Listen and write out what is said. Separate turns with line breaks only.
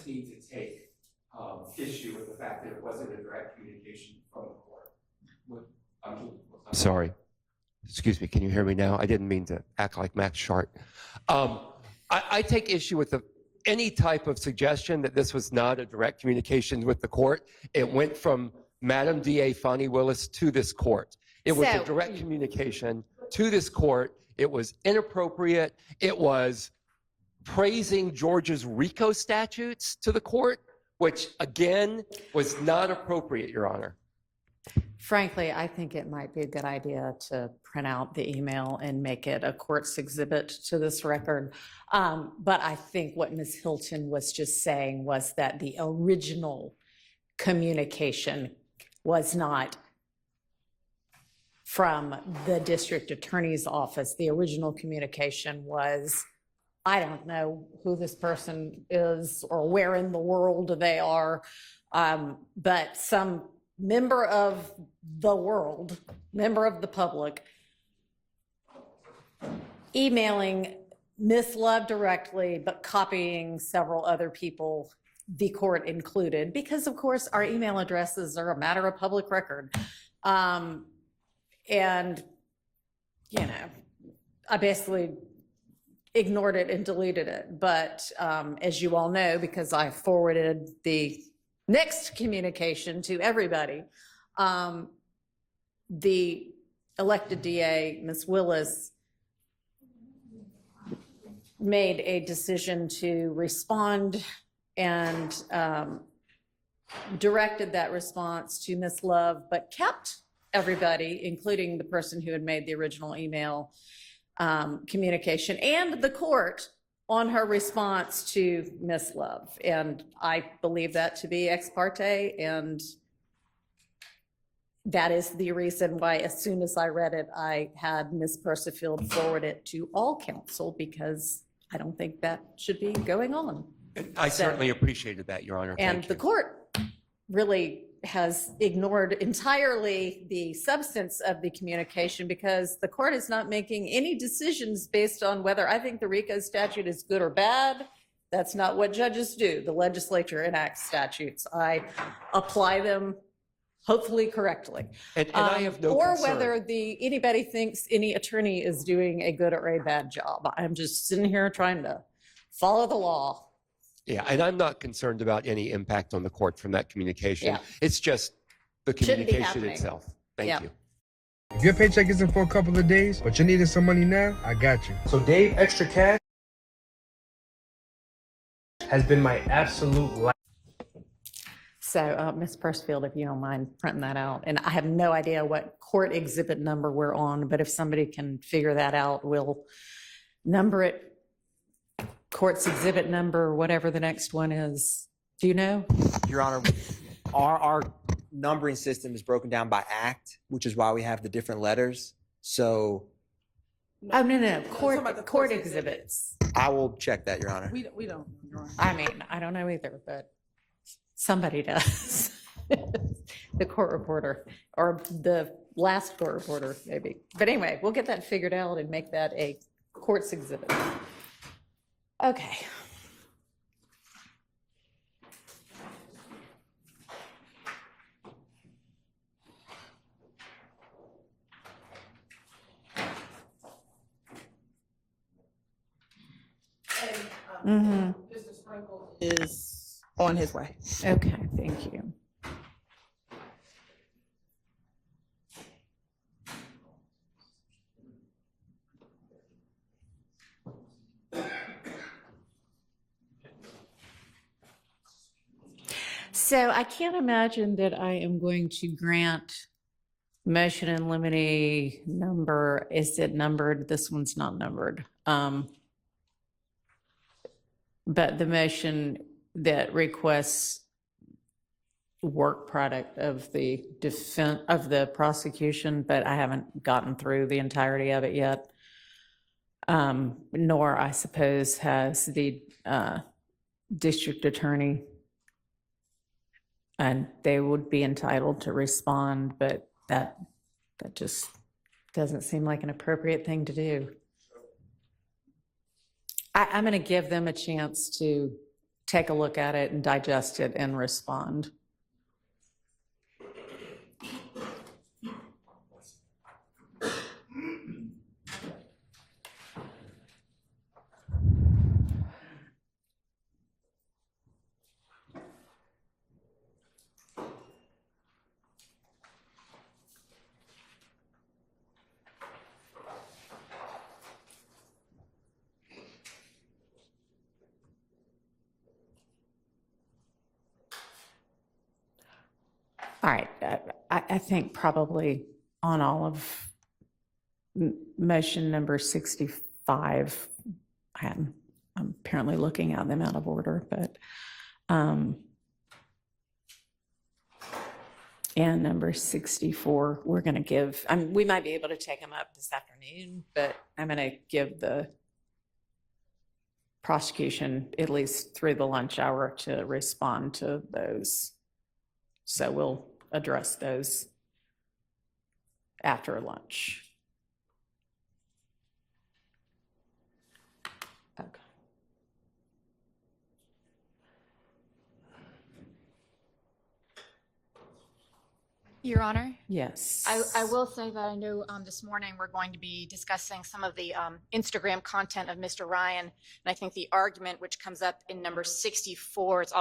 seem to take issue with the fact that it wasn't a direct communication from the court. I'm sorry. Excuse me, can you hear me now? I didn't mean to act like Max Sharp. I take issue with any type of suggestion that this was not a direct communication with the court. It went from Madam DA Fanny Willis to this court. It was a direct communication to this court. It was inappropriate. It was praising Georgia's RICO statutes to the court, which again was not appropriate, Your Honor.
Frankly, I think it might be a good idea to print out the email and make it a court's exhibit to this record. But I think what Ms. Hilton was just saying was that the original communication was not from the district attorney's office. The original communication was, I don't know who this person is or where in the world they are, but some member of the world, member of the public, emailing Ms. Love directly, but copying several other people, the court included, because of course our email addresses are a matter of public record. And, you know, I basically ignored it and deleted it. But as you all know, because I forwarded the next communication to everybody, the elected DA, Ms. Willis, made a decision to respond and directed that response to Ms. Love, but kept everybody, including the person who had made the original email communication, and the court on her response to Ms. Love. And I believe that to be ex parte, and that is the reason why as soon as I read it, I had Ms. Persifield forward it to all counsel, because I don't think that should be going on.
I certainly appreciated that, Your Honor.
And the court really has ignored entirely the substance of the communication, because the court is not making any decisions based on whether I think the RICO statute is good or bad. That's not what judges do. The legislature enacts statutes. I apply them hopefully correctly.
And I have no
or
concern.
whether anybody thinks any attorney is doing a good or a bad job. I'm just sitting here trying to follow the law.
Yeah, and I'm not concerned about any impact on the court from that communication.
Yeah.
It's just the
Shouldn't be
communication
happening.
itself. Thank
Yeah.
you.
If your paycheck isn't for a couple of days, but you're needing some money now, I got you. So Dave Extra Cash has been my absolute life.
So Ms. Persifield, if you don't mind printing that out. And I have no idea what court exhibit number we're on, but if somebody can figure that out, we'll number it. Court's exhibit number, whatever the next one is. Do you know?
Your Honor, our numbering system is broken down by act, which is why we have the different letters. So
Oh, no. Court exhibits.
I will check that, Your Honor.
We don't. Your Honor.
I mean, I don't know either, but somebody does. The court reporter, or the last court reporter, maybe. But anyway, we'll get that figured out and make that a court's exhibit. Okay.
Mr. Sprinkle is on his way.
Okay, thank you. So I can't imagine that I am going to grant motion in limine number. Is it numbered? This one's not numbered. But the motion that requests work product of the defense of the prosecution, but I haven't gotten through the entirety of it yet. Nor, I suppose, has the district attorney. And they would be entitled to respond, but that just doesn't seem like an appropriate thing to do. I'm going to give them a chance to take a look at it and digest it and respond. All right, I think probably on all of motion number 65, I'm apparently looking at them out of order, but, and number 64, we're going to give, we might be able to take them up this afternoon, but I'm going to give the prosecution at least through the lunch hour to respond to those. So we'll address those after lunch. Okay.
Your Honor,
Yes.
I will say that I know this morning we're going to be discussing some of the Instagram content of Mr. Ryan. And I think the argument which comes up in number 64 is